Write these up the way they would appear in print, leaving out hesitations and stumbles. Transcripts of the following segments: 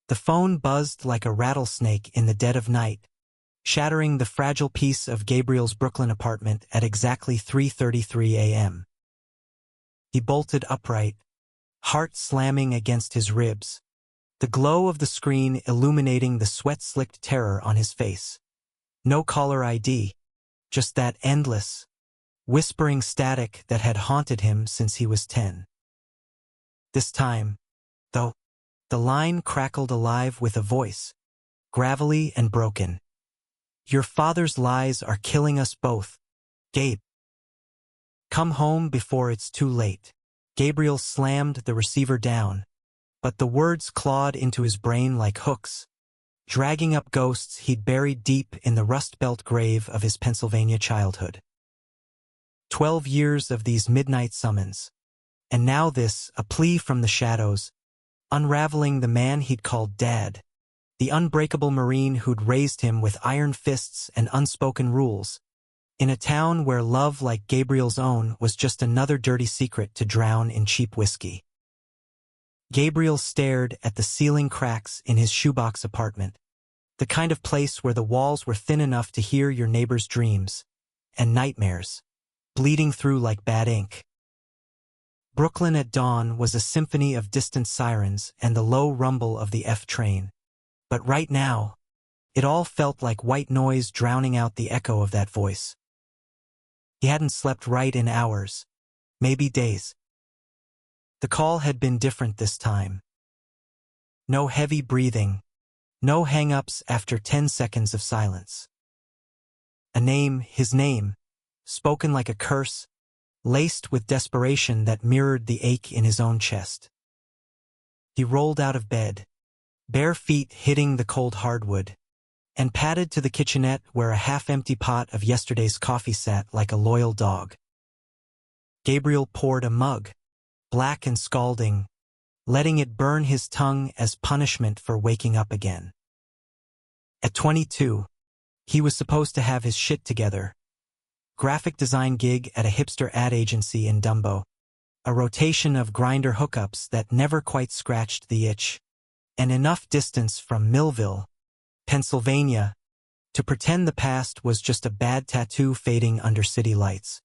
The phone buzzed like a rattlesnake in the dead of night, shattering the fragile peace of Gabriel's Brooklyn apartment at exactly 3:33 a.m. He bolted upright, heart slamming against his ribs, the glow of the screen illuminating the sweat-slicked terror on his face. No caller ID, just that endless, whispering static that had haunted him since he was 10. This time, though, the line crackled alive with a voice, gravelly and broken. "Your father's lies are killing us both, Gabe. Come home before it's too late." Gabriel slammed the receiver down, but the words clawed into his brain like hooks, dragging up ghosts he'd buried deep in the rust-belt grave of his Pennsylvania childhood. 12 years of these midnight summons, and now this, a plea from the shadows, unraveling the man he'd called Dad, the unbreakable Marine who'd raised him with iron fists and unspoken rules, in a town where love like Gabriel's own was just another dirty secret to drown in cheap whiskey. Gabriel stared at the ceiling cracks in his shoebox apartment, the kind of place where the walls were thin enough to hear your neighbor's dreams and nightmares, bleeding through like bad ink. Brooklyn at dawn was a symphony of distant sirens and the low rumble of the F train. But right now, it all felt like white noise drowning out the echo of that voice. He hadn't slept right in hours, maybe days. The call had been different this time. No heavy breathing, no hang-ups after 10 seconds of silence. A name, his name, spoken like a curse, laced with desperation that mirrored the ache in his own chest. He rolled out of bed, bare feet hitting the cold hardwood, and padded to the kitchenette where a half-empty pot of yesterday's coffee sat like a loyal dog. Gabriel poured a mug, black and scalding, letting it burn his tongue as punishment for waking up again. At 22, he was supposed to have his shit together. Graphic design gig at a hipster ad agency in Dumbo, a rotation of grinder hookups that never quite scratched the itch, and enough distance from Millville, Pennsylvania, to pretend the past was just a bad tattoo fading under city lights.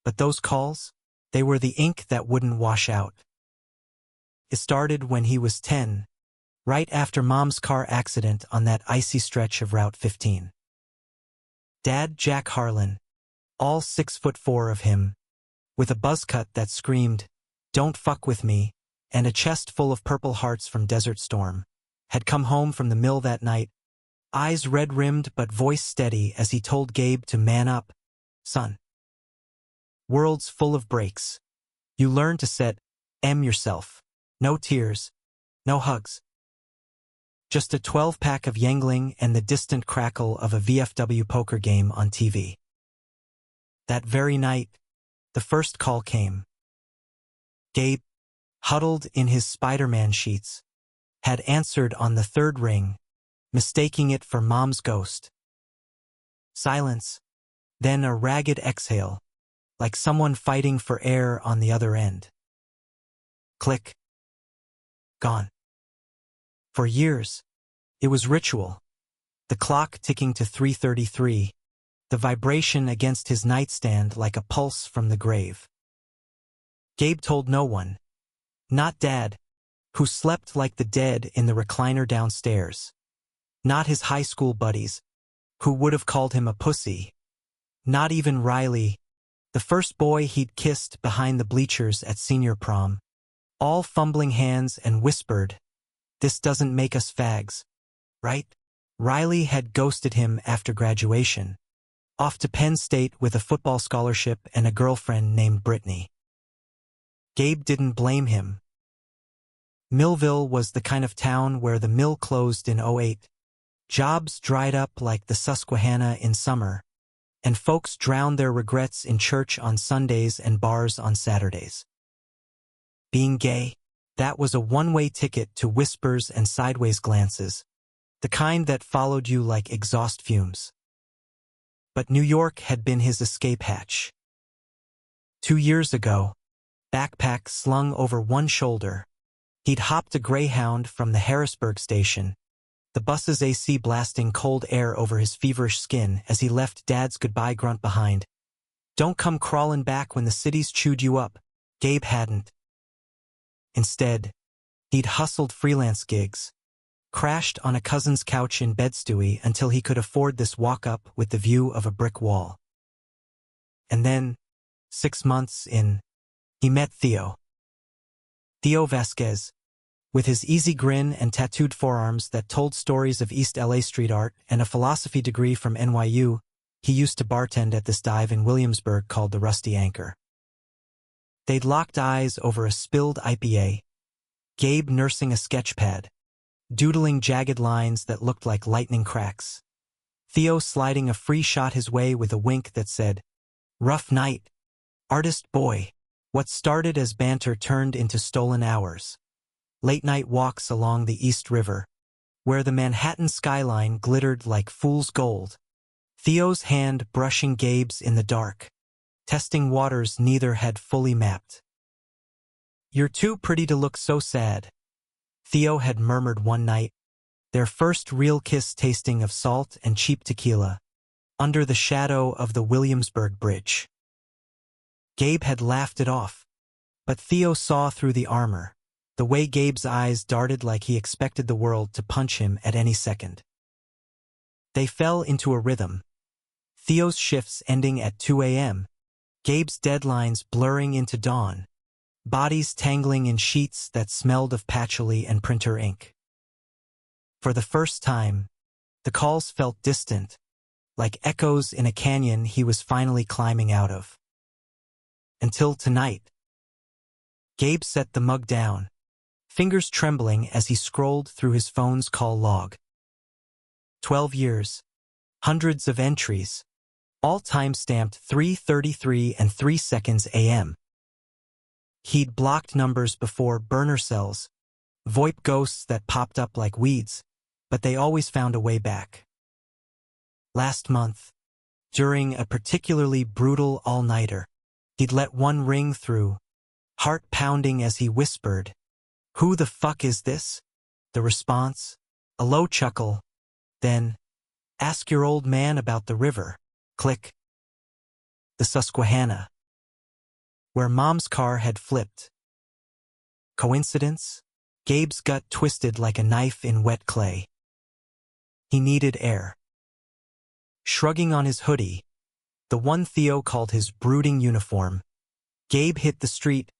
But those calls, they were the ink that wouldn't wash out. It started when he was 10, right after Mom's car accident on that icy stretch of Route 15. Dad, Jack Harlan, all 6'4" of him, with a buzz cut that screamed, "Don't fuck with me," and a chest full of Purple Hearts from Desert Storm, had come home from the mill that night, eyes red-rimmed but voice steady as he told Gabe to man up. "Son. World's full of breaks. You learn to set yourself. No tears, no hugs. Just a 12-pack of Yangling and the distant crackle of a VFW poker game on TV." That very night, the first call came. Gabe, huddled in his Spider-Man sheets, had answered on the third ring, mistaking it for Mom's ghost. Silence, then a ragged exhale, like someone fighting for air on the other end. Click. Gone. For years, it was ritual, the clock ticking to 3:33, the vibration against his nightstand like a pulse from the grave. Gabe told no one, not Dad, who slept like the dead in the recliner downstairs, not his high school buddies, who would have called him a pussy, not even Riley, the first boy he'd kissed behind the bleachers at senior prom, all fumbling hands and whispered, "This doesn't make us fags, right?" Riley had ghosted him after graduation, off to Penn State with a football scholarship and a girlfriend named Brittany. Gabe didn't blame him. Millville was the kind of town where the mill closed in '08. Jobs dried up like the Susquehanna in summer, and folks drowned their regrets in church on Sundays and bars on Saturdays. Being gay, that was a one-way ticket to whispers and sideways glances, the kind that followed you like exhaust fumes. But New York had been his escape hatch. 2 years ago, backpack slung over one shoulder, He'd hopped a Greyhound from the Harrisburg station, the bus's AC blasting cold air over his feverish skin as he left Dad's goodbye grunt behind. Don't come crawling back when the city's chewed you up. Gabe hadn't. Instead, he'd hustled freelance gigs, crashed on a cousin's couch in Bed-Stuy until he could afford this walk-up with the view of a brick wall. And then, 6 months in, he met Theo. Theo Vasquez, with his easy grin and tattooed forearms that told stories of East LA street art and a philosophy degree from NYU, he used to bartend at this dive in Williamsburg called the Rusty Anchor. They'd locked eyes over a spilled IPA, Gabe nursing a sketchpad, doodling jagged lines that looked like lightning cracks. Theo sliding a free shot his way with a wink that said, "Rough night, artist boy." What started as banter turned into stolen hours. Late-night walks along the East River, where the Manhattan skyline glittered like fool's gold. Theo's hand brushing Gabe's in the dark, testing waters neither had fully mapped. "You're too pretty to look so sad," Theo had murmured one night, their first real kiss tasting of salt and cheap tequila, under the shadow of the Williamsburg Bridge. Gabe had laughed it off, but Theo saw through the armor, the way Gabe's eyes darted like he expected the world to punch him at any second. They fell into a rhythm, Theo's shifts ending at 2 a.m., Gabe's deadlines blurring into dawn, bodies tangling in sheets that smelled of patchouli and printer ink. For the first time, the calls felt distant, like echoes in a canyon he was finally climbing out of. Until tonight. Gabe set the mug down, fingers trembling as he scrolled through his phone's call log. 12 years, hundreds of entries, all time-stamped 3:33 and 3 seconds a.m. He'd blocked numbers before, burner cells, VoIP ghosts that popped up like weeds, but they always found a way back. Last month, during a particularly brutal all-nighter, he'd let one ring through, heart pounding as he whispered, "Who the fuck is this?" The response, a low chuckle, then, "Ask your old man about the river." Click. The Susquehanna, where Mom's car had flipped. Coincidence? Gabe's gut twisted like a knife in wet clay. He needed air. Shrugging on his hoodie, the one Theo called his brooding uniform, Gabe hit the street,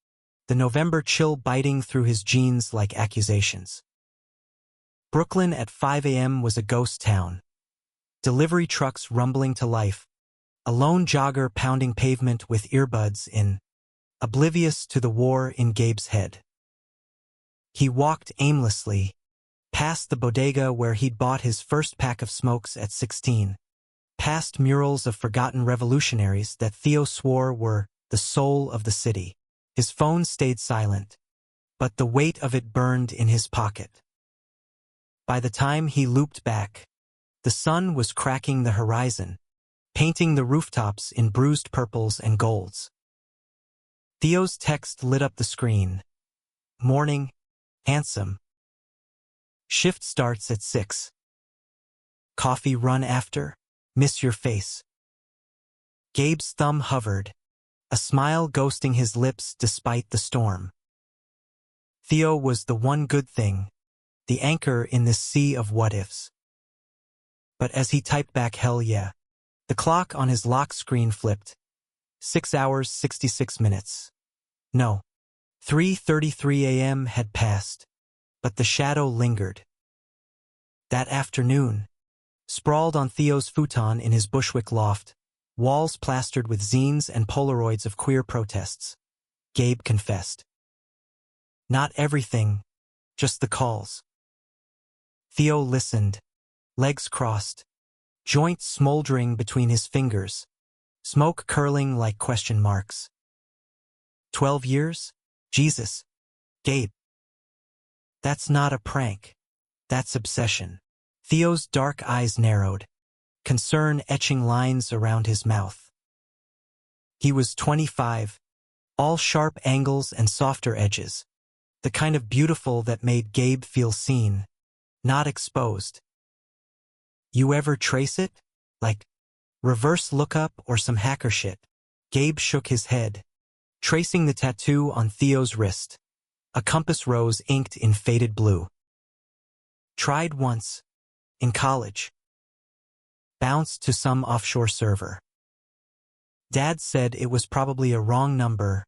the November chill biting through his jeans like accusations. Brooklyn at 5 a.m. was a ghost town. Delivery trucks rumbling to life, a lone jogger pounding pavement with earbuds in, oblivious to the war in Gabe's head. He walked aimlessly, past the bodega where he'd bought his first pack of smokes at 16, past murals of forgotten revolutionaries that Theo swore were the soul of the city. His phone stayed silent, but the weight of it burned in his pocket. By the time he looped back, the sun was cracking the horizon, painting the rooftops in bruised purples and golds. Theo's text lit up the screen. "Morning, handsome. Shift starts at 6. Coffee run after? Miss your face." Gabe's thumb hovered, a smile ghosting his lips despite the storm. Theo was the one good thing, the anchor in this sea of what-ifs. But as he typed back hell yeah, the clock on his lock screen flipped. 6 hours, 66 minutes. No, 3:33 a.m. had passed, but the shadow lingered. That afternoon, sprawled on Theo's futon in his Bushwick loft, walls plastered with zines and Polaroids of queer protests, Gabe confessed. Not everything, just the calls. Theo listened, legs crossed, joints smoldering between his fingers, smoke curling like question marks. 12 years? Jesus. Gabe. That's not a prank. That's obsession. Theo's dark eyes narrowed, concern etching lines around his mouth. He was 25, all sharp angles and softer edges, The kind of beautiful that made Gabe feel seen, not exposed. You ever trace it? Like reverse lookup or some hacker shit? Gabe shook his head, tracing the tattoo on Theo's wrist. A compass rose inked in faded blue. Tried once. In college. Bounced to some offshore server. Dad said it was probably a wrong number,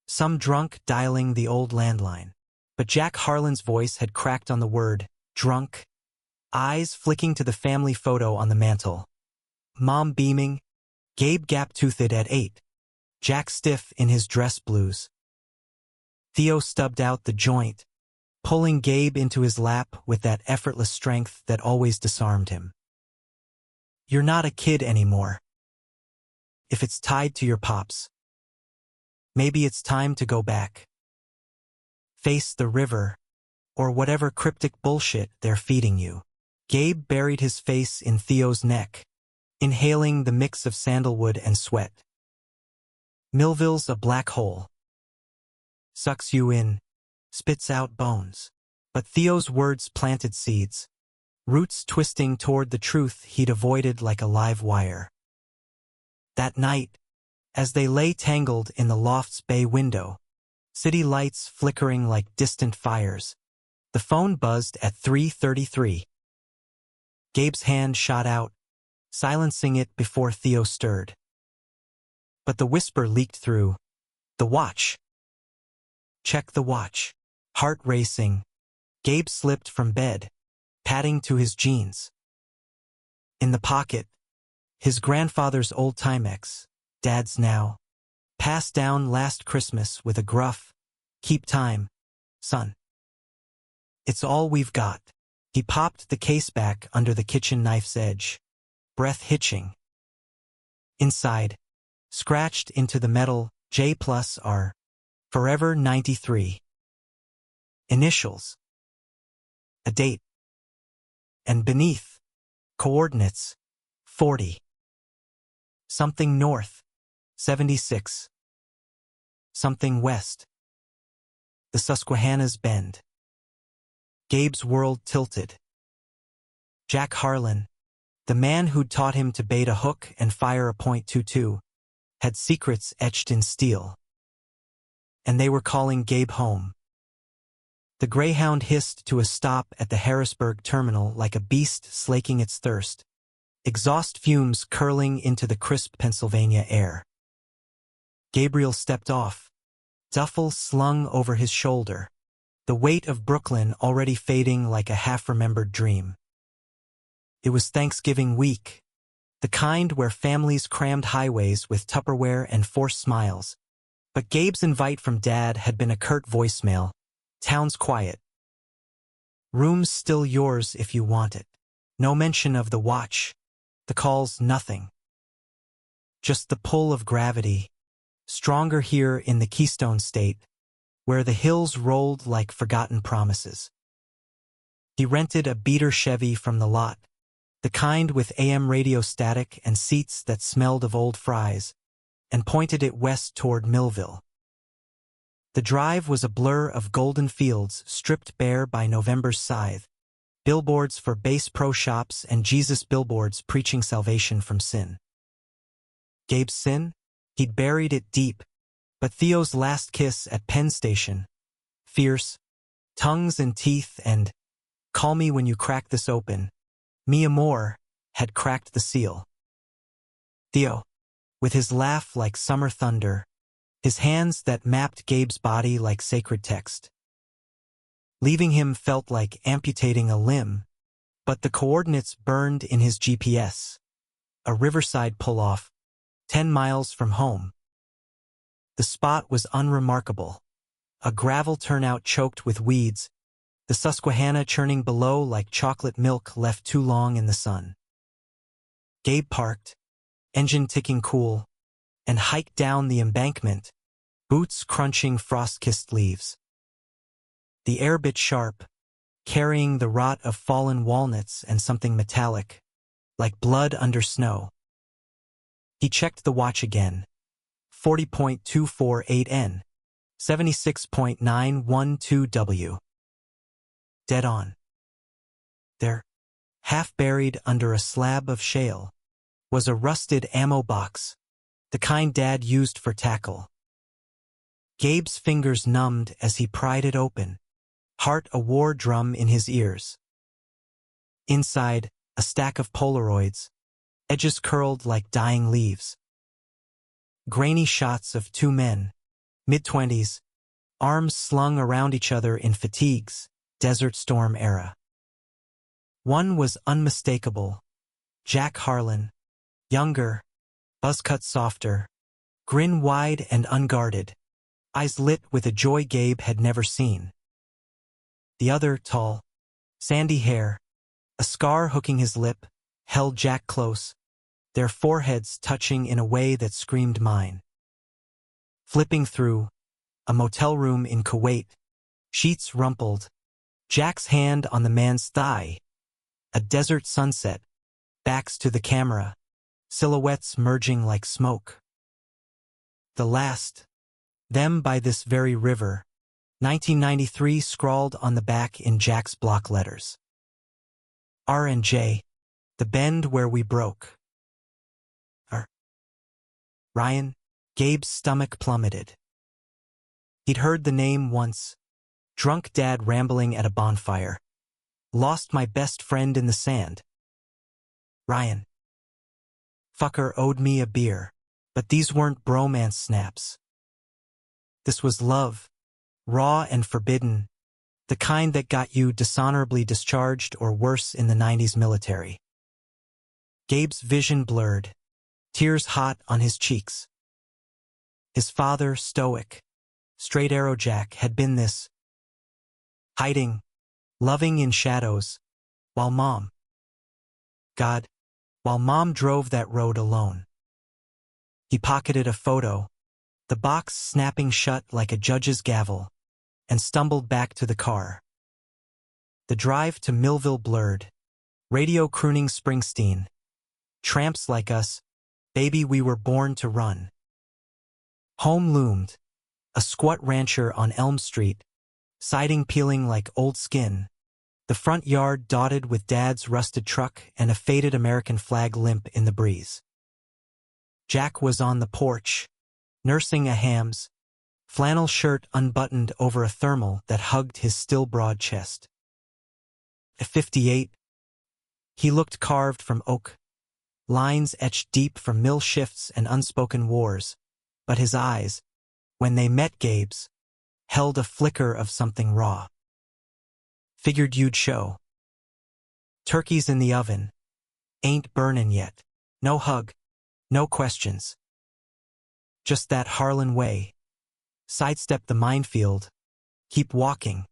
some drunk dialing the old landline. But Jack Harlan's voice had cracked on the word, drunk, eyes flicking to the family photo on the mantel. Mom beaming, Gabe gap-toothed at 8, Jack stiff in his dress blues. Theo stubbed out the joint, pulling Gabe into his lap with that effortless strength that always disarmed him. You're not a kid anymore. If it's tied to your pops, maybe it's time to go back. Face the river, or whatever cryptic bullshit they're feeding you. Gabe buried his face in Theo's neck, inhaling the mix of sandalwood and sweat. Millville's a black hole. Sucks you in, spits out bones. But Theo's words planted seeds, roots twisting toward the truth he'd avoided like a live wire. That night, as they lay tangled in the loft's bay window, city lights flickering like distant fires, the phone buzzed at 3:33. Gabe's hand shot out, silencing it before Theo stirred. But the whisper leaked through. The watch. Check the watch. Heart racing, Gabe slipped from bed, padding to his jeans. In the pocket, his grandfather's old Timex, Dad's now, passed down last Christmas with a gruff, "Keep time, son. It's all we've got." He popped the case back under the kitchen knife's edge, breath hitching. Inside, scratched into the metal, J+R, Forever 93. Initials. A date. And beneath, coordinates, 40. Something north, 76. Something west. The Susquehanna's bend. Gabe's world tilted. Jack Harlan, the man who'd taught him to bait a hook and fire a .22, had secrets etched in steel. And they were calling Gabe home. The Greyhound hissed to a stop at the Harrisburg terminal like a beast slaking its thirst, exhaust fumes curling into the crisp Pennsylvania air. Gabriel stepped off, duffel slung over his shoulder, the weight of Brooklyn already fading like a half-remembered dream. It was Thanksgiving week, the kind where families crammed highways with Tupperware and forced smiles, but Gabe's invite from Dad had been a curt voicemail. Town's quiet. Room's still yours if you want it. No mention of the watch. The call's nothing. Just the pull of gravity, stronger here in the Keystone State, where the hills rolled like forgotten promises. He rented a beater Chevy from the lot, the kind with AM radio static and seats that smelled of old fries, and pointed it west toward Millville. The drive was a blur of golden fields stripped bare by November's scythe, billboards for Bass Pro Shops and Jesus billboards preaching salvation from sin. Gabe's sin? He'd buried it deep, but Theo's last kiss at Penn Station, fierce, tongues and teeth and, "Call me when you crack this open," mi amor, had cracked the seal. Theo, with his laugh like summer thunder, his hands that mapped Gabe's body like sacred text. Leaving him felt like amputating a limb, but the coordinates burned in his GPS. A riverside pull-off, 10 miles from home. The spot was unremarkable. A gravel turnout choked with weeds, the Susquehanna churning below like chocolate milk left too long in the sun. Gabe parked, engine ticking cool, and hiked down the embankment, boots crunching frost-kissed leaves. The air bit sharp, carrying the rot of fallen walnuts and something metallic, like blood under snow. He checked the watch again. 40.248 N. 76.912W. Dead on. There, half buried under a slab of shale, was a rusted ammo box, the kind Dad used for tackle. Gabe's fingers numbed as he pried it open, heart a war drum in his ears. Inside, a stack of Polaroids, edges curled like dying leaves. Grainy shots of two men, mid-20s, arms slung around each other in fatigues, Desert Storm era. One was unmistakable, Jack Harlan, younger, buzzcut softer, grin wide and unguarded, eyes lit with a joy Gabe had never seen. The other, tall, sandy hair, a scar hooking his lip, held Jack close, their foreheads touching in a way that screamed mine. Flipping through, a motel room in Kuwait, sheets rumpled, Jack's hand on the man's thigh, a desert sunset, backs to the camera, silhouettes merging like smoke. The last, them by this very river, 1993 scrawled on the back in Jack's block letters. R&J, the bend where we broke. Ryan, Gabe's stomach plummeted. He'd heard the name once, drunk dad rambling at a bonfire. Lost my best friend in the sand. Ryan. Fucker owed me a beer, but these weren't bromance snaps. This was love, raw and forbidden, the kind that got you dishonorably discharged or worse in the 90s military. Gabe's vision blurred, tears hot on his cheeks. His father, stoic, straight arrow Jack, had been this, hiding, loving in shadows, while Mom drove that road alone. He pocketed a photo, the box snapping shut like a judge's gavel, and stumbled back to the car. The drive to Millville blurred, radio crooning Springsteen. Tramps like us, baby, we were born to run. Home loomed, a squat rancher on Elm Street, siding peeling like old skin, the front yard dotted with Dad's rusted truck and a faded American flag limp in the breeze. Jack was on the porch, nursing a Hams, flannel shirt unbuttoned over a thermal that hugged his still broad chest. At 58, he looked carved from oak, lines etched deep from mill shifts and unspoken wars, but his eyes, when they met Gabe's, held a flicker of something raw. Figured you'd show. Turkey's in the oven. Ain't burnin' yet. No hug. No questions. Just that Harlan way. Sidestep the minefield. Keep walking.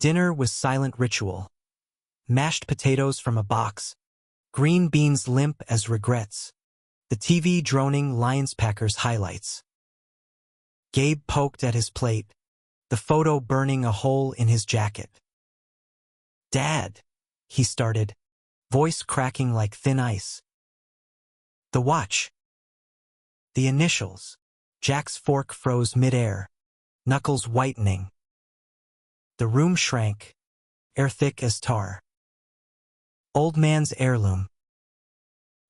Dinner was silent ritual. Mashed potatoes from a box. Green beans limp as regrets. The TV droning Lions-Packers highlights. Gabe poked at his plate, the photo burning a hole in his jacket. Dad, he started, voice cracking like thin ice. The watch. The initials. Jack's fork froze midair, knuckles whitening. The room shrank, air thick as tar. Old man's heirloom.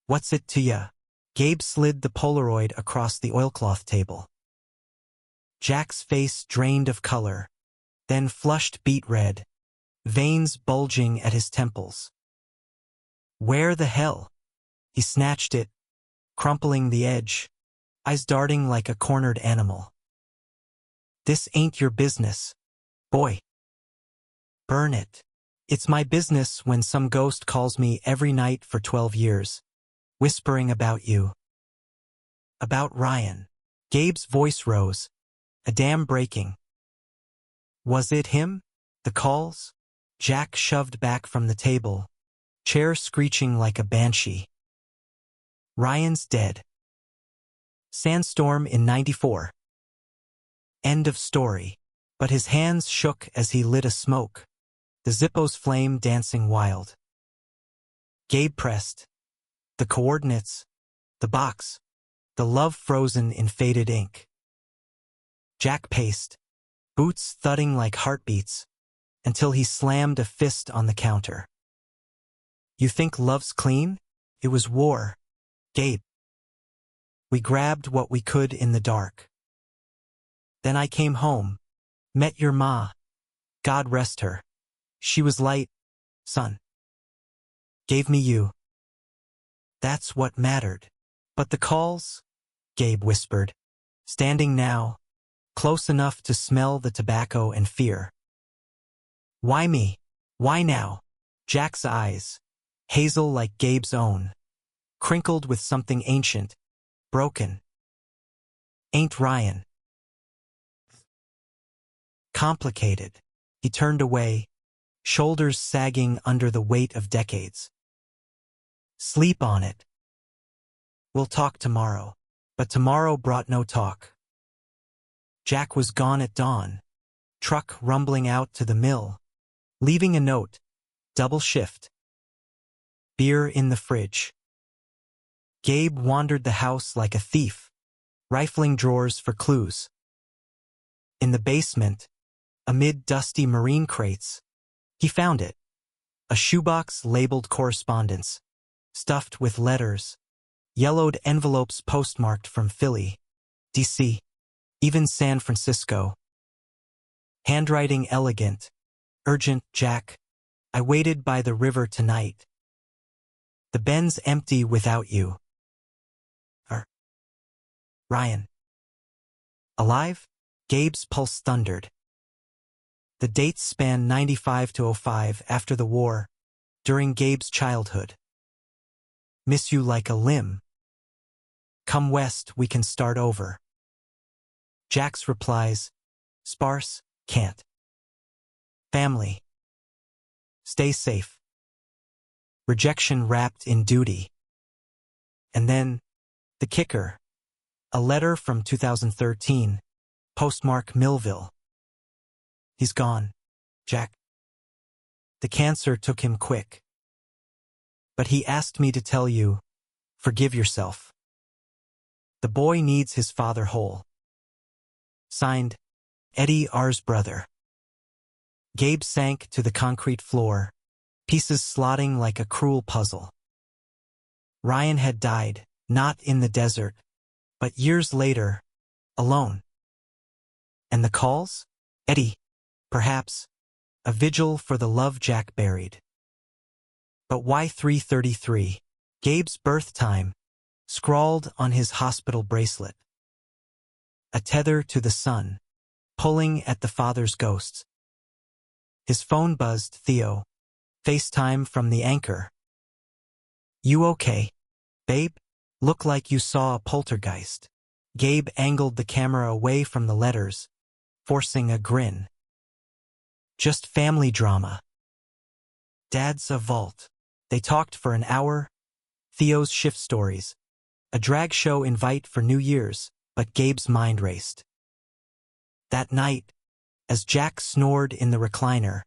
What's it to ya? Gabe slid the Polaroid across the oilcloth table. Jack's face drained of color, then flushed beet red, veins bulging at his temples. Where the hell? He snatched it, crumpling the edge, eyes darting like a cornered animal. This ain't your business, boy. Burn it. It's my business when some ghost calls me every night for 12 years, whispering about you. About Ryan. Gabe's voice rose, a dam breaking. Was it him? The calls? Jack shoved back from the table, chair screeching like a banshee. Ryan's dead. Sandstorm in 94. End of story. But his hands shook as he lit a smoke, the Zippo's flame dancing wild. Gabe pressed. The coordinates. The box. The love frozen in faded ink. Jack paced, boots thudding like heartbeats, until he slammed a fist on the counter. You think love's clean? It was war, Gabe. We grabbed what we could in the dark. Then I came home, met your ma. God rest her. She was light, son. Gave me you. That's what mattered. But the calls? Gabe whispered, standing now, close enough to smell the tobacco and fear. Why me? Why now? Jack's eyes, hazel like Gabe's own, crinkled with something ancient, broken. Ain't Ryan. Complicated. He turned away, shoulders sagging under the weight of decades. Sleep on it. We'll talk tomorrow. But tomorrow brought no talk. Jack was gone at dawn, truck rumbling out to the mill, leaving a note, double shift. Beer in the fridge. Gabe wandered the house like a thief, rifling drawers for clues. In the basement, amid dusty marine crates, he found it. A shoebox labeled correspondence, stuffed with letters, yellowed envelopes postmarked from Philly, D.C., even San Francisco. Handwriting elegant, urgent, Jack. I waited by the river tonight. The Ben's empty without you. Ryan. Alive? Gabe's pulse thundered. The dates span 95 to 05 after the war, during Gabe's childhood. Miss you like a limb. Come west, we can start over. Jack's replies, sparse, can't. Family. Stay safe. Rejection wrapped in duty. And then, the kicker. A letter from 2013, postmark Millville. He's gone, Jack. The cancer took him quick. But he asked me to tell you, forgive yourself. The boy needs his father whole. Signed, Eddie R's brother. Gabe sank to the concrete floor, pieces slotting like a cruel puzzle. Ryan had died, not in the desert, but years later, alone. And the calls? Eddie, perhaps, a vigil for the love Jack buried. But why 3:33? Gabe's birth time, scrawled on his hospital bracelet. A tether to the sun, pulling at the father's ghosts. His phone buzzed. Theo. FaceTime from the anchor. You okay, babe? Look like you saw a poltergeist. Gabe angled the camera away from the letters, forcing a grin. Just family drama. Dad's a vault. They talked for an hour. Theo's shift stories. A drag show invite for New Year's, but Gabe's mind raced. That night, as Jack snored in the recliner,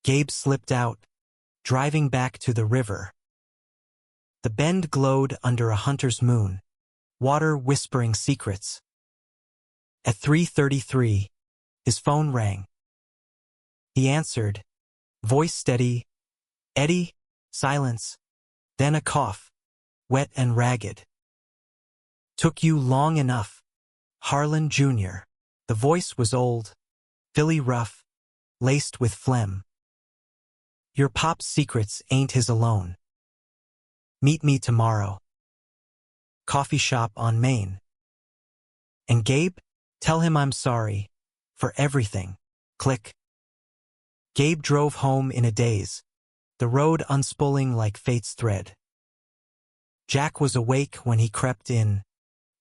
Gabe slipped out, driving back to the river. The bend glowed under a hunter's moon, water whispering secrets. At 3:33, his phone rang. He answered, voice steady, Eddie, silence, then a cough, wet and ragged. Took you long enough, Harlan Jr. The voice was old, Philly rough, laced with phlegm. Your pop's secrets ain't his alone. Meet me tomorrow. Coffee shop on Main. And Gabe, tell him I'm sorry, for everything. Click. Gabe drove home in a daze, the road unspooling like fate's thread. Jack was awake when he crept in,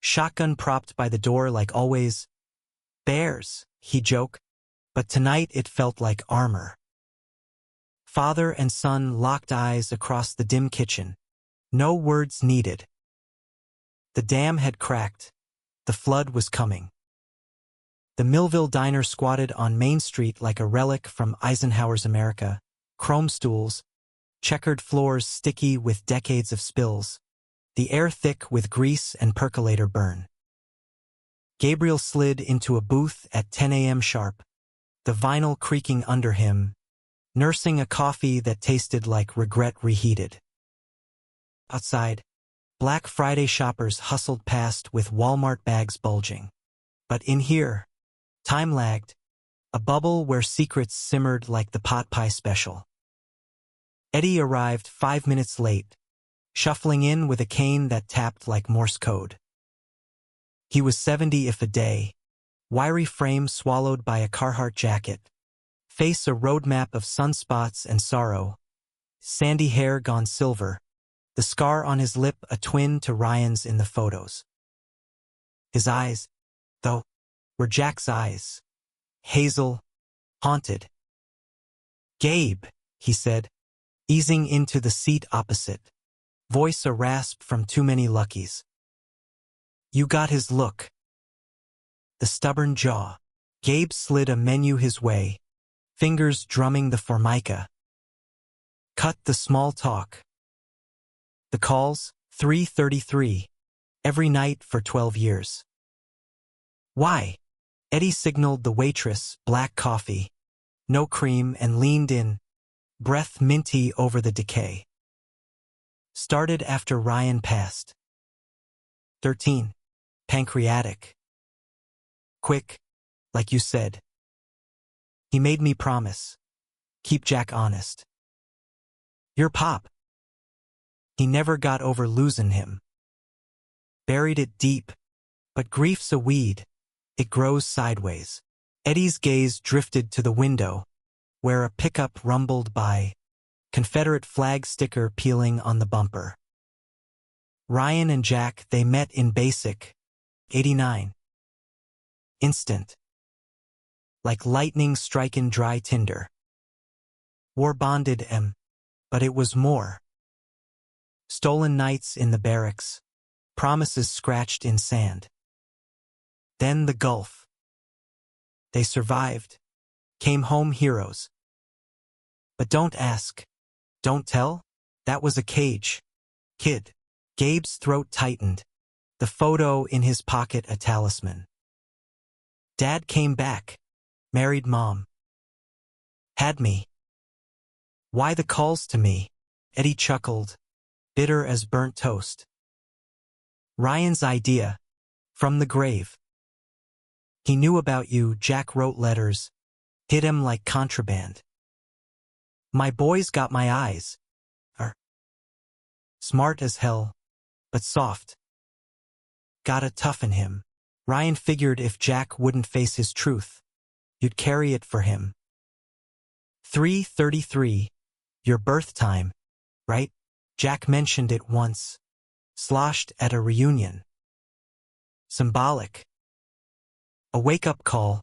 shotgun propped by the door like always. Bears, he joked, but tonight it felt like armor. Father and son locked eyes across the dim kitchen. No words needed. The dam had cracked. The flood was coming. The Millville diner squatted on Main Street like a relic from Eisenhower's America. Chrome stools, checkered floors sticky with decades of spills, the air thick with grease and percolator burn. Gabriel slid into a booth at 10 a.m. sharp, the vinyl creaking under him, nursing a coffee that tasted like regret reheated. Outside, Black Friday shoppers hustled past with Walmart bags bulging. But in here, time lagged, a bubble where secrets simmered like the pot pie special. Eddie arrived 5 minutes late, shuffling in with a cane that tapped like Morse code. He was 70 if a day, wiry frame swallowed by a Carhartt jacket, face a roadmap of sunspots and sorrow, sandy hair gone silver, the scar on his lip a twin to Ryan's in the photos. His eyes, though, were Jack's eyes, hazel, haunted. "Gabe," he said, easing into the seat opposite, voice a rasp from too many Luckies. "You got his look." The stubborn jaw. Gabe slid a menu his way, fingers drumming the formica. Cut the small talk. The calls, 3:33, every night for 12 years. "Why?" Eddie signaled the waitress, black coffee, no cream, and leaned in, breath minty over the decay. Started after Ryan passed. 13. Pancreatic. Quick, like you said. He made me promise. Keep Jack honest. Your pop. He never got over losing him. Buried it deep, but grief's a weed. It grows sideways. Eddie's gaze drifted to the window, where a pickup rumbled by, Confederate flag sticker peeling on the bumper. Ryan and Jack, they met in basic, 89. Instant. Like lightning striking dry tinder. War bonded em, but it was more. Stolen nights in the barracks, promises scratched in sand. Then the Gulf. They survived, came home heroes. But don't ask, don't tell, that was a cage. Kid. Gabe's throat tightened, the photo in his pocket a talisman. Dad came back, married mom. Had me. Why the calls to me? Eddie chuckled, bitter as burnt toast. Ryan's idea, from the grave. He knew about you, Jack wrote letters, hid him like contraband. My boys got my eyes. Smart as hell, but soft. Gotta toughen him. Ryan figured if Jack wouldn't face his truth, you'd carry it for him. 3:33, your birth time, right? Jack mentioned it once, sloshed at a reunion. Symbolic. A wake-up call,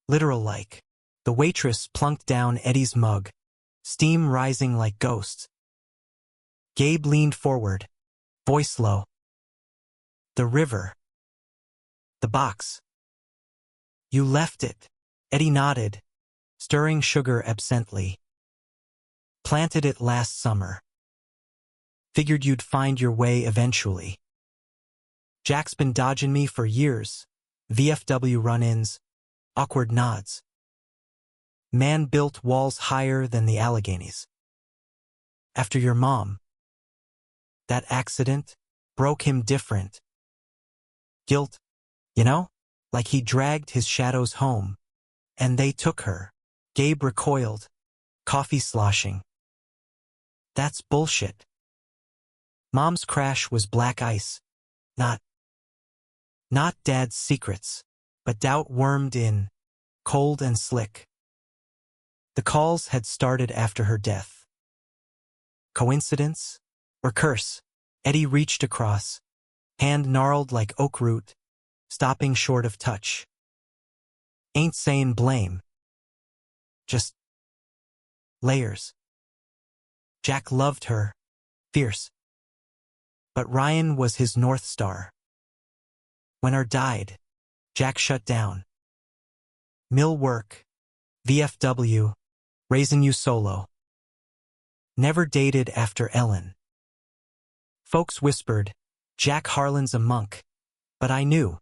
literal-like. The waitress plunked down Eddie's mug, steam rising like ghosts. Gabe leaned forward, voice low. The river. The box. You left it. Eddie nodded, stirring sugar absently. Planted it last summer. Figured you'd find your way eventually. Jack's been dodging me for years. VFW run-ins, awkward nods. Man built walls higher than the Alleghenies. After your mom. That accident broke him different. Guilt, you know? Like he dragged his shadows home. And they took her. Gabe recoiled, coffee sloshing. That's bullshit. Mom's crash was black ice. Not Dad's secrets, but doubt wormed in, cold and slick. The calls had started after her death. Coincidence? Or curse? Eddie reached across, hand gnarled like oak root, stopping short of touch. Ain't saying blame. Just layers. Jack loved her, fierce. But Ryan was his North Star. When her died, Jack shut down. Mill work, VFW, raising you solo. Never dated after Ellen. Folks whispered, Jack Harlan's a monk, but I knew.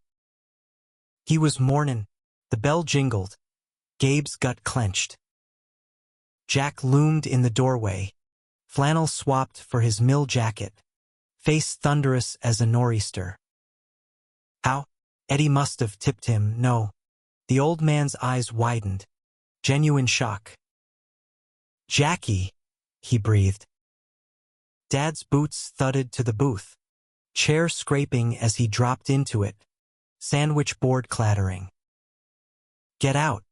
He was mournin'. The bell jingled. Gabe's gut clenched. Jack loomed in the doorway, flannel swapped for his mill jacket, face thunderous as a nor'easter. How? Eddie must have tipped him, no. The old man's eyes widened. Genuine shock. Jackie, he breathed. Dad's boots thudded to the booth, chair scraping as he dropped into it, sandwich board clattering. Get out.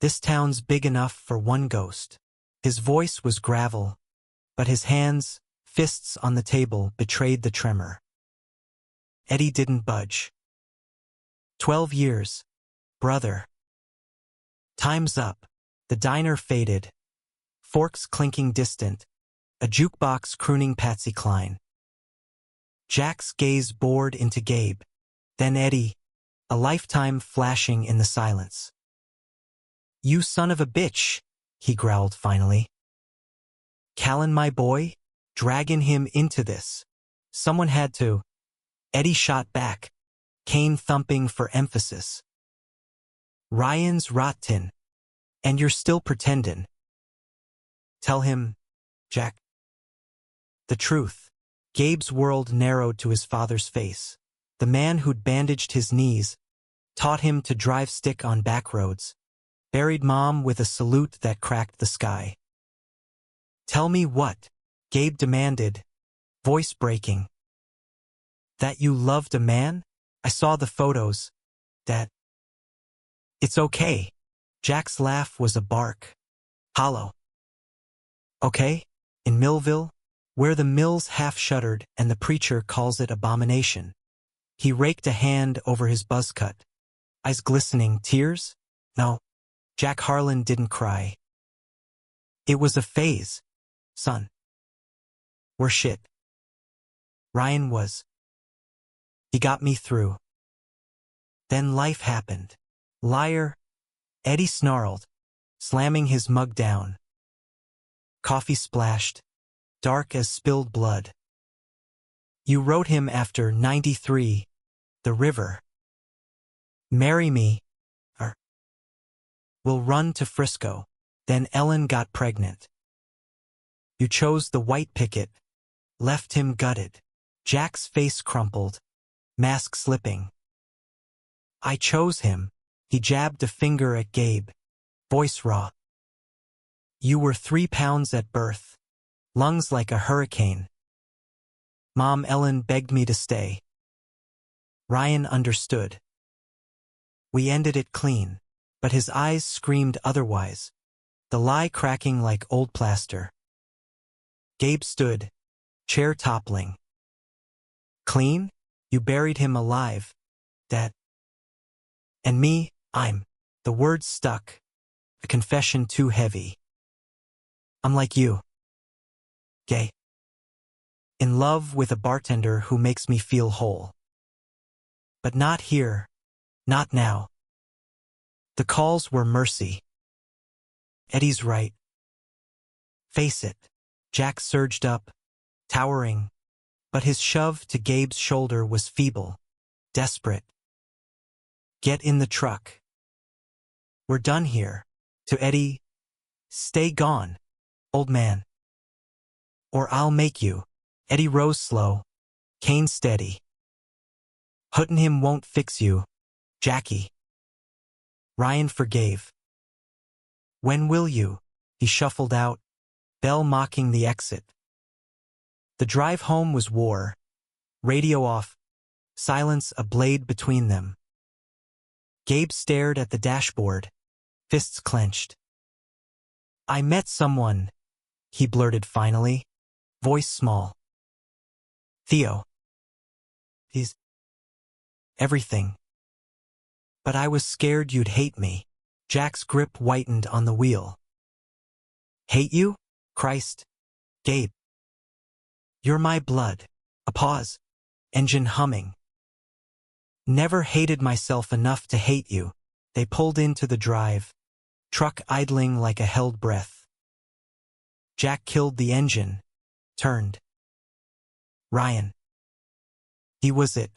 This town's big enough for one ghost. His voice was gravel, but his hands, fists on the table, betrayed the tremor. Eddie didn't budge. 12 years, brother. Time's up. The diner faded, forks clinking distant, a jukebox crooning Patsy Cline. Jack's gaze bored into Gabe, then Eddie, a lifetime flashing in the silence. You son of a bitch, he growled finally. Callan my boy, dragging him into this. Someone had to. Eddie shot back, cane thumping for emphasis. Ryan's rotten. And you're still pretendin'. Tell him, Jack. The truth. Gabe's world narrowed to his father's face. The man who'd bandaged his knees, taught him to drive stick on back roads, buried Mom with a salute that cracked the sky. Tell me what? Gabe demanded, voice breaking. That you loved a man? I saw the photos. That. It's okay. Jack's laugh was a bark. Hollow. Okay? In Millville, where the mill's half-shuttered and the preacher calls it abomination. He raked a hand over his buzz cut. Eyes glistening. Tears? No. Jack Harlan didn't cry. It was a phase, son. We're shit. Ryan was. He got me through. Then life happened. Liar. Eddie snarled, slamming his mug down. Coffee splashed, dark as spilled blood. You wrote him after 93, the river. Marry me, or we'll run to Frisco. Then Ellen got pregnant. You chose the white picket, left him gutted. Jack's face crumpled, mask slipping. I chose him. He jabbed a finger at Gabe, voice raw. You were 3 pounds at birth, lungs like a hurricane. Mom Ellen begged me to stay. Ryan understood. We ended it clean, but his eyes screamed otherwise, the lie cracking like old plaster. Gabe stood, chair toppling. Clean? You buried him alive. That. And me, the words stuck, a confession too heavy. I'm like you. Gay. In love with a bartender who makes me feel whole. But not here, not now. The calls were mercy. Eddie's right. Face it. Jack surged up, towering, but his shove to Gabe's shoulder was feeble, desperate. Get in the truck. We're done here. To Eddie, stay gone, old man. Or I'll make you. Eddie rose slow, cane steady. Hurtin' him won't fix you, Jackie. Ryan forgave. When will you? He shuffled out, bell mocking the exit. The drive home was war, radio off, silence a blade between them. Gabe stared at the dashboard, fists clenched. I met someone, he blurted finally, voice small. Theo. He's everything. But I was scared you'd hate me. Jack's grip whitened on the wheel. Hate you? Christ. Gabe. You're my blood. A pause. Engine humming. Never hated myself enough to hate you. They pulled into the drive, truck idling like a held breath. Jack killed the engine, turned. Ryan. He was it.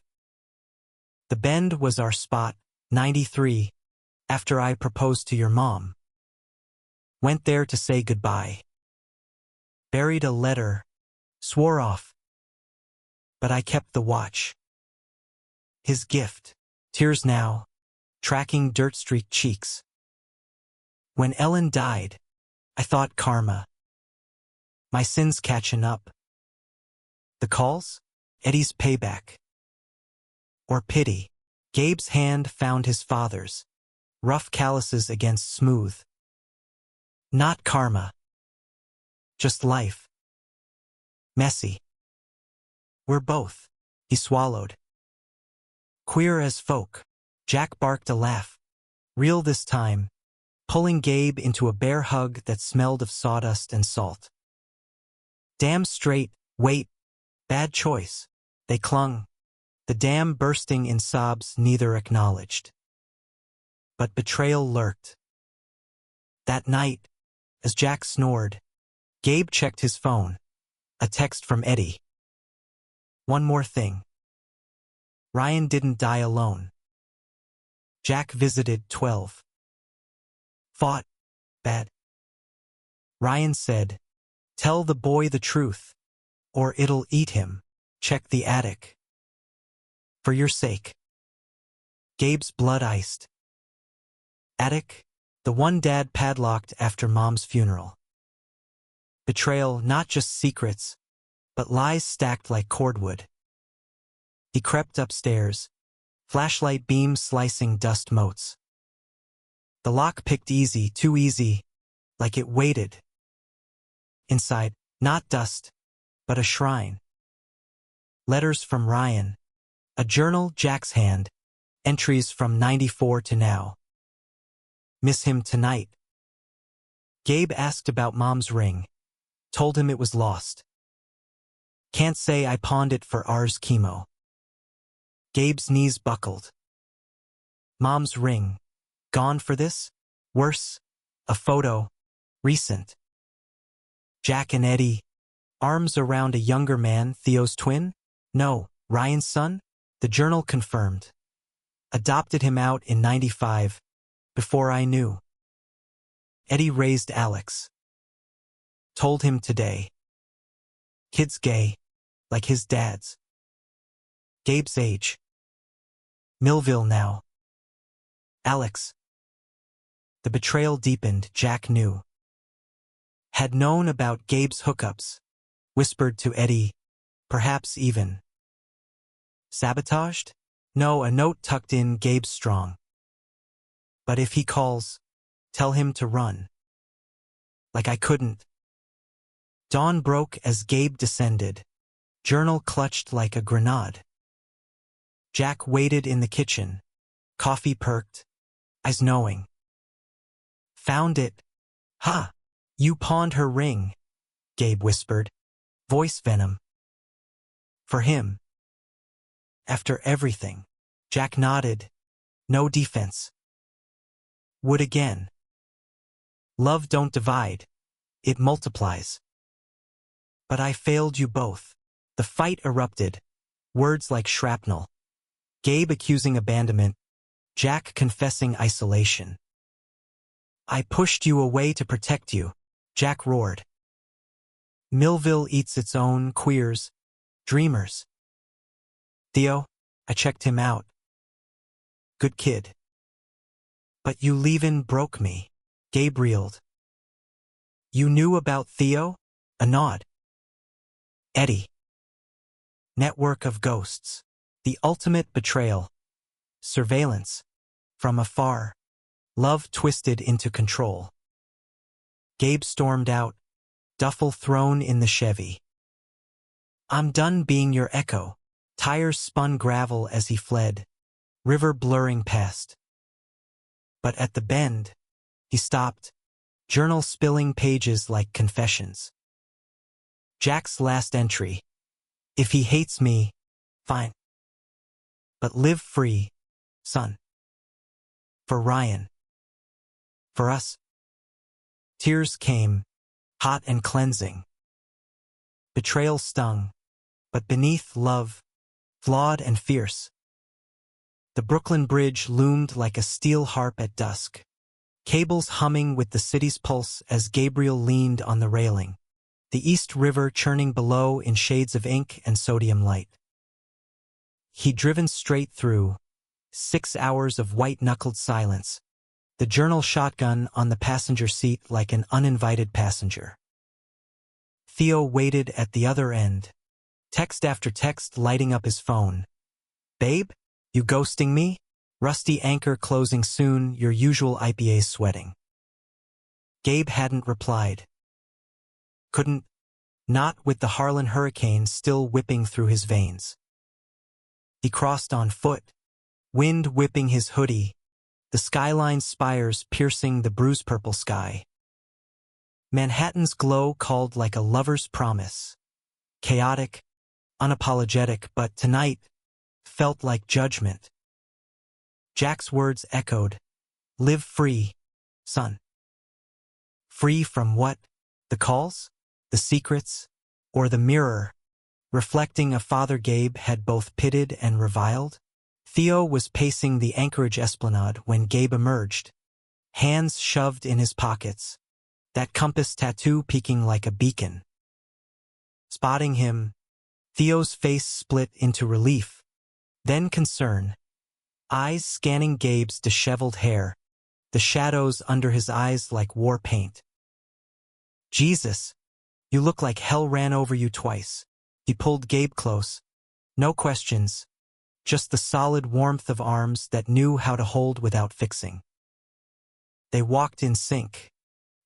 The Bend was our spot, 93, after I proposed to your mom. Went there to say goodbye. Buried a letter, swore off. But I kept the watch. His gift, tears now, tracking dirt-streaked cheeks. When Ellen died, I thought karma. My sins catching up. The calls? Eddie's payback. Or pity. Gabe's hand found his father's. Rough calluses against smooth. Not karma. Just life. Messy. We're both. He swallowed. Queer as folk. Jack barked a laugh. Real this time, pulling Gabe into a bear hug that smelled of sawdust and salt. Damn straight, wait, bad choice. They clung, the dam bursting in sobs neither acknowledged. But betrayal lurked. That night, as Jack snored, Gabe checked his phone. A text from Eddie. One more thing. Ryan didn't die alone. Jack visited 12. Fought. Bad. Ryan said, "Tell the boy the truth, or it'll eat him. Check the attic. For your sake." Gabe's blood iced. Attic, the one Dad padlocked after Mom's funeral. Betrayal, not just secrets, but lies stacked like cordwood. He crept upstairs, flashlight beam slicing dust motes. The lock picked easy, too easy, like it waited. Inside, not dust, but a shrine. Letters from Ryan. A journal, Jack's hand. Entries from 94 to now. Miss him tonight. Gabe asked about Mom's ring. Told him it was lost. Can't say I pawned it for ours chemo. Gabe's knees buckled. Mom's ring. Gone for this? Worse, a photo. Recent. Jack and Eddie. Arms around a younger man, Theo's twin? No, Ryan's son? The journal confirmed. Adopted him out in 95. Before I knew. Eddie raised Alex. Told him today. Kid's gay, like his dad's. Gabe's age. Millville now. Alex. The betrayal deepened, Jack knew. Had known about Gabe's hookups. Whispered to Eddie. Perhaps even. Sabotaged? No, a note tucked in Gabe's strong. But if he calls, tell him to run. Like I couldn't. Dawn broke as Gabe descended. Journal clutched like a grenade. Jack waited in the kitchen. Coffee perked. Eyes knowing. Found it. Ha! You pawned her ring, Gabe whispered. Voice venom. For him. After everything. Jack nodded. No defense. Would again. Love don't divide. It multiplies. But I failed you both. The fight erupted. Words like shrapnel. Gabe accusing abandonment. Jack confessing isolation. I pushed you away to protect you, Jack roared. Millville eats its own queers, dreamers. Theo, I checked him out. Good kid. But you leavin' broke me, Gabe reeled. You knew about Theo? A nod. Eddie. Network of ghosts. The ultimate betrayal. Surveillance. From afar. Love twisted into control. Gabe stormed out. Duffel thrown in the Chevy. I'm done being your echo. Tires spun gravel as he fled. River blurring past. But at the bend, he stopped. Journal spilling pages like confessions. Jack's last entry. If he hates me, fine. But live free, son. For Ryan. For us. Tears came, hot and cleansing. Betrayal stung, but beneath love, flawed and fierce. The Brooklyn Bridge loomed like a steel harp at dusk, cables humming with the city's pulse as Gabriel leaned on the railing, the East River churning below in shades of ink and sodium light. He'd driven straight through, 6 hours of white-knuckled silence, the Journal shotgun on the passenger seat like an uninvited passenger. Theo waited at the other end, text after text lighting up his phone. "Babe? You ghosting me? Rusty anchor closing soon, your usual IPA's sweating." Gabe hadn't replied. Couldn't, not with the Harlan hurricane still whipping through his veins. He crossed on foot, wind whipping his hoodie, the skyline's spires piercing the bruise-purple sky. Manhattan's glow called like a lover's promise. Chaotic, unapologetic, but tonight felt like judgment. Jack's words echoed, "Live free, son." Free from what? The calls? The secrets? Or the mirror, reflecting a father Gabe had both pitied and reviled? Theo was pacing the Anchorage esplanade when Gabe emerged, hands shoved in his pockets, that compass tattoo peeking like a beacon. Spotting him, Theo's face split into relief, then concern, eyes scanning Gabe's disheveled hair, the shadows under his eyes like war paint. "Jesus, you look like hell ran over you twice." He pulled Gabe close. No questions, just the solid warmth of arms that knew how to hold without fixing. They walked in sync,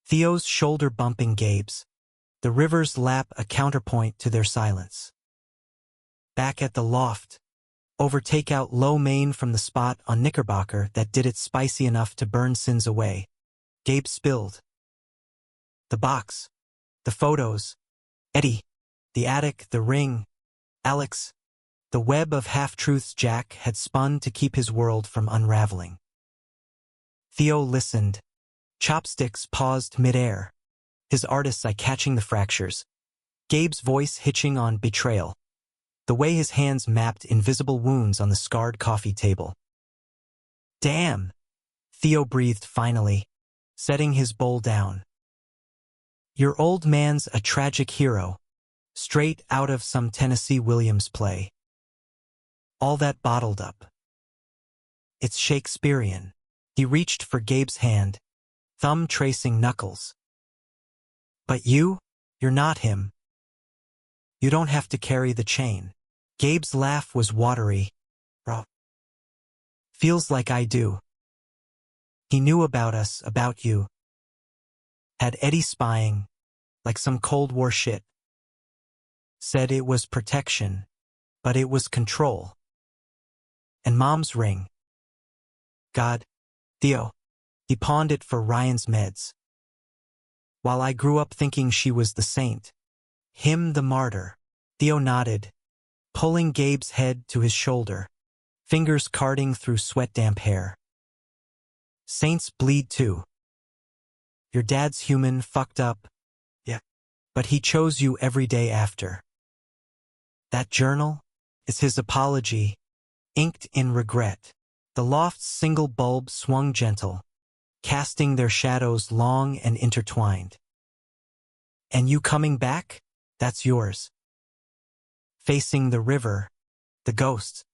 Theo's shoulder bumping Gabe's, the river's lap a counterpoint to their silence. Back at the loft, overtake out lo mein from the spot on Knickerbocker that did it spicy enough to burn sins away. Gabe spilled. The box, the photos, Eddie, the attic, the ring, Alex, the web of half-truths Jack had spun to keep his world from unraveling. Theo listened, chopsticks paused mid-air, his artist's eye catching the fractures, Gabe's voice hitching on betrayal, the way his hands mapped invisible wounds on the scarred coffee table. "Damn," Theo breathed finally, setting his bowl down. "Your old man's a tragic hero, straight out of some Tennessee Williams play. All that bottled up. It's Shakespearean." He reached for Gabe's hand, thumb tracing knuckles. "But you're not him. You don't have to carry the chain." Gabe's laugh was watery. "Bro, feels like I do. He knew about us, about you. Had Eddie spying, like some Cold War shit. Said it was protection, but it was control. And Mom's ring. God, Theo, he pawned it for Ryan's meds. While I grew up thinking she was the saint, him the martyr." Theo nodded, pulling Gabe's head to his shoulder, fingers carding through sweat-damp hair. "Saints bleed too. Your dad's human, fucked up, yeah, but he chose you every day after. That journal is his apology, inked in regret." The loft's single bulb swung gentle, casting their shadows long and intertwined. "And you coming back? That's yours. Facing the river, the ghosts.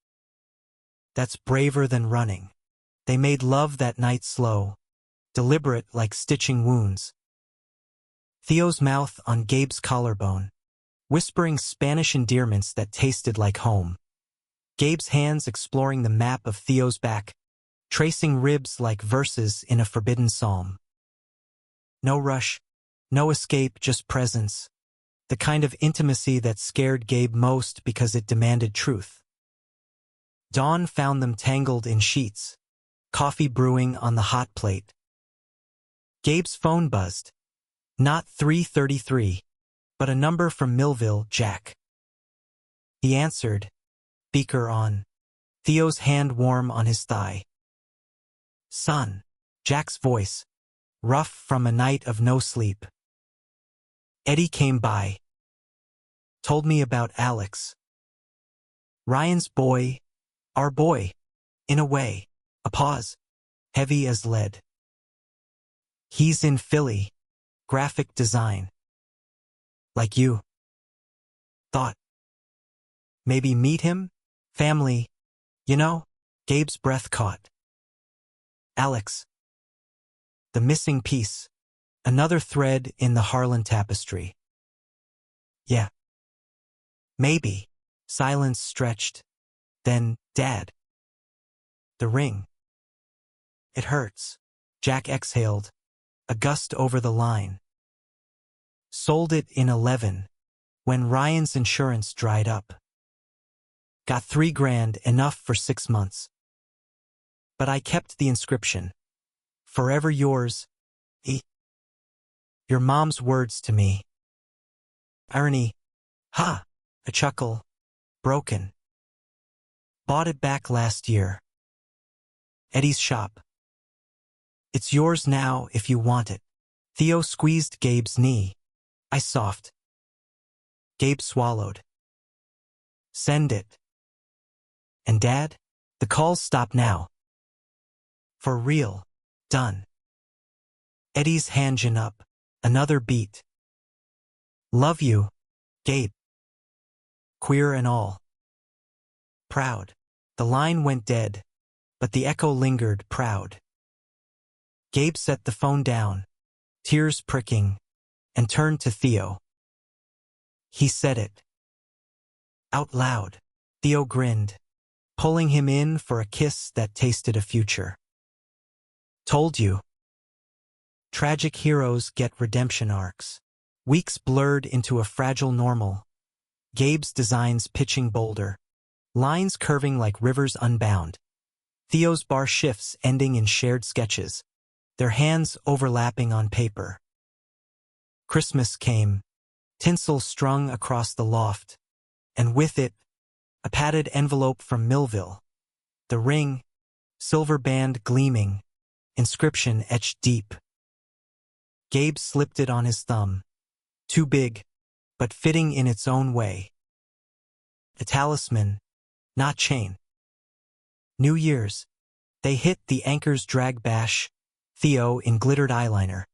That's braver than running." They made love that night slow, deliberate like stitching wounds. Theo's mouth on Gabe's collarbone, whispering Spanish endearments that tasted like home. Gabe's hands exploring the map of Theo's back, tracing ribs like verses in a forbidden psalm. No rush, no escape, just presence. The kind of intimacy that scared Gabe most because it demanded truth. Dawn found them tangled in sheets, coffee brewing on the hot plate. Gabe's phone buzzed. Not 333, but a number from Millville, Jack. He answered, beaker on, Theo's hand warm on his thigh. "Son," Jack's voice, rough from a night of no sleep. "Eddie came by. Told me about Alex. Ryan's boy, our boy, In a way. A pause. Heavy as lead. He's in Philly. Graphic design. Like you. Thought. Maybe meet him? Family. You know? Gabe's breath caught. Alex. The missing piece. Another thread in the Harlan tapestry. Yeah. Maybe. Silence stretched. Then, Dad. The ring. It hurts. Jack exhaled. A gust over the line. Sold it in 11. When Ryan's insurance dried up. Got $3,000, enough for 6 months. But I kept the inscription. Forever yours, E. Your mom's words to me. Irony. Ha! A chuckle. Broken. Bought it back last year. Eddie's shop. It's yours now if you want it. Theo squeezed Gabe's knee. I soft. Gabe swallowed. Send it. And Dad? The calls stop now. For real. Done. Eddie's hand up. Another beat. Love you, Gabe. Queer and all. Proud. The line went dead, but the echo lingered, proud. Gabe set the phone down, tears pricking, and turned to Theo. He said it. Out loud. Theo grinned, pulling him in for a kiss that tasted a future. Told you. Tragic heroes get redemption arcs. Weeks blurred into a fragile normal. Gabe's designs pitching boulder. Lines curving like rivers unbound. Theo's bar shifts ending in shared sketches. Their hands overlapping on paper. Christmas came. Tinsel strung across the loft. And with it, a padded envelope from Millville. The ring, silver band gleaming, inscription etched deep. Gabe slipped it on his thumb. Too big, but fitting in its own way. A talisman, not chain. New Year's. They hit the Anchor's drag bash, Theo in glittered eyeliner.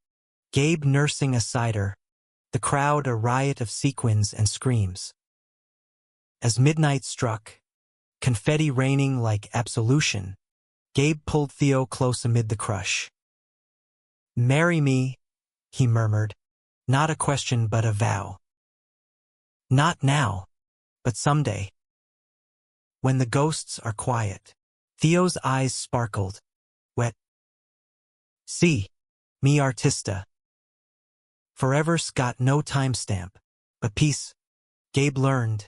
Gabe nursing a cider. The crowd a riot of sequins and screams. As midnight struck, confetti raining like absolution, Gabe pulled Theo close amid the crush. Marry me, he murmured, not a question but a vow. Not now, but someday. When the ghosts are quiet. Theo's eyes sparkled, wet. See, me artista. Forever's got no timestamp, but peace, Gabe learned,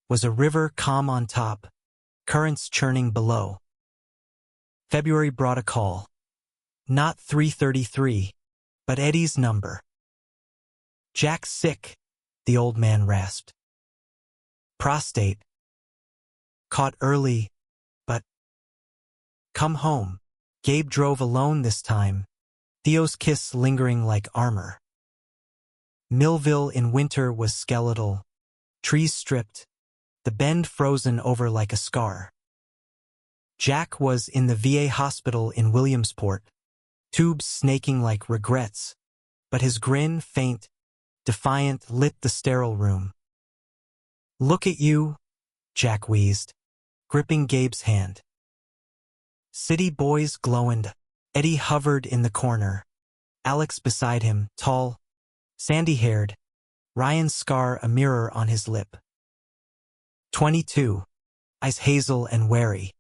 was a river calm on top, currents churning below. February brought a call. Not 333, but Eddie's number. Jack's sick, the old man rasped. Prostate. Caught early, but... Come home. Gabe drove alone this time, Theo's kiss lingering like armor. Millville in winter was skeletal, trees stripped, the bend frozen over like a scar. Jack was in the VA hospital in Williamsport, tubes snaking like regrets, but his grin, faint, defiant, lit the sterile room. Look at you, Jack wheezed, gripping Gabe's hand. City boys glowing. Eddie hovered in the corner. Alex beside him, tall, sandy-haired, Ryan's scar a mirror on his lip. 22, eyes hazel and wary.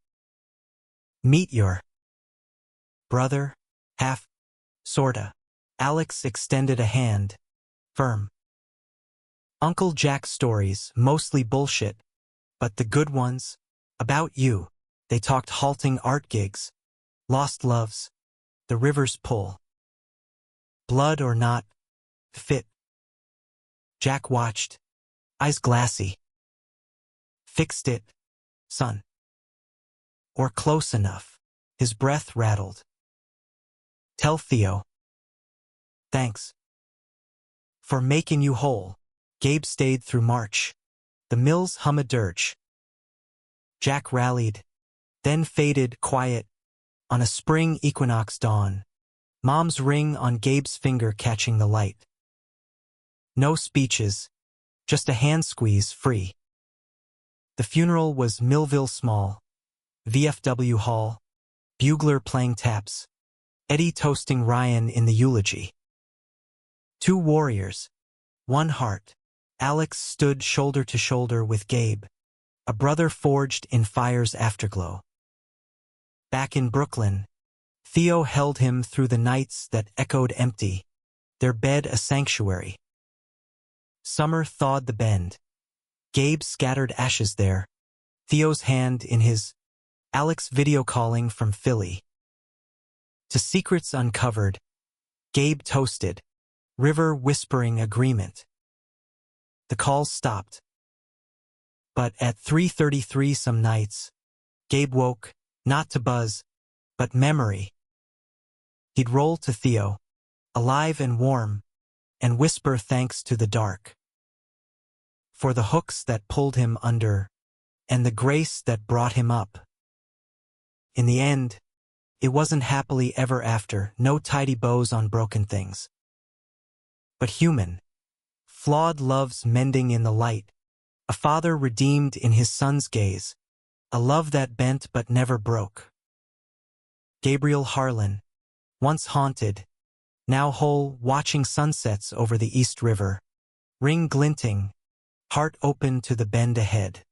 Meet your brother, half, sorta. Alex extended a hand, firm. Uncle Jack's stories, mostly bullshit, but the good ones, about you. They talked halting art gigs, lost loves, the river's pull. Blood or not, fit. Jack watched, eyes glassy. Fixed it, son. Or close enough. His breath rattled. Tell Theo. Thanks. For making you whole. Gabe stayed through March. The mills hum a dirge. Jack rallied. then faded, quiet, on a spring equinox dawn. Mom's ring on Gabe's finger catching the light. No speeches, just a hand squeeze, free. The funeral was Millville Small, VFW Hall, bugler playing taps, Eddie toasting Ryan in the eulogy. Two warriors, one heart. Alex stood shoulder to shoulder with Gabe, a brother forged in fire's afterglow. Back in Brooklyn, Theo held him through the nights that echoed empty, their bed a sanctuary. Summer thawed the bend. Gabe scattered ashes there, Theo's hand in his, Alex video calling from Philly. To secrets uncovered, Gabe toasted, River whispering agreement. The calls stopped. But at 3:33 some nights, Gabe woke, not to buzz, but memory. He'd roll to Theo, alive and warm, and whisper thanks to the dark. For the hooks that pulled him under, and the grace that brought him up. In the end, it wasn't happily ever after, no tidy bows on broken things. But human, flawed love's mending in the light, a father redeemed in his son's gaze, a love that bent but never broke. Gabriel Harlan, once haunted, now whole, watching sunsets over the East River, ring glinting, heart open to the bend ahead.